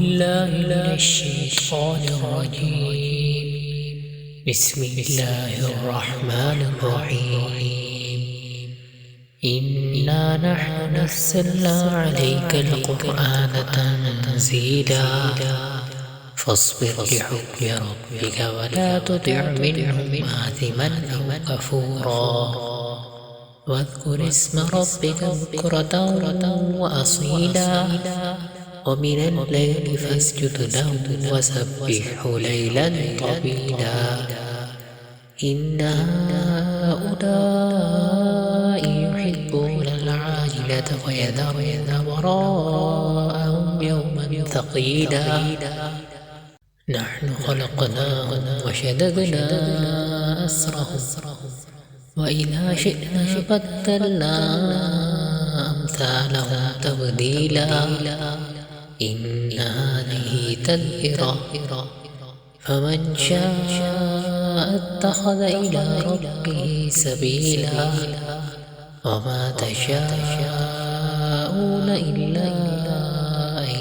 بالله من الشيطان الرجيم. بسم الله الرحمن الرحيم. إنا نحن نزلنا عليك القرآن تنزيلا فاصبر لحكم ربك ولا تطع منهم آثما أو كفورا واذكر اسم ربك بكرة وأصيلا ومن الليل فاسجد له وسبحه ليلا طويلا إن هؤلاء يحبون العاجلة ويذرون وراءهم يوما ثقيلا نحن خلقناهم وشددنا أسرهم وإذا شئنا بدلنا أمثالهم تبديلا إن هذه تذكرة فمن شاء اتخذ إلى ربه سبيلا وما تشاءون إلا أن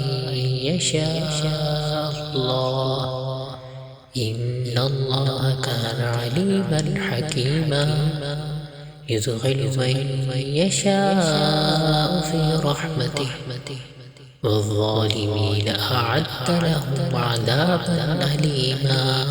يشاء الله إن الله كان عليما حكيما يدخل من يشاء في رحمته والظالمين أعد لهم عذابا أليما.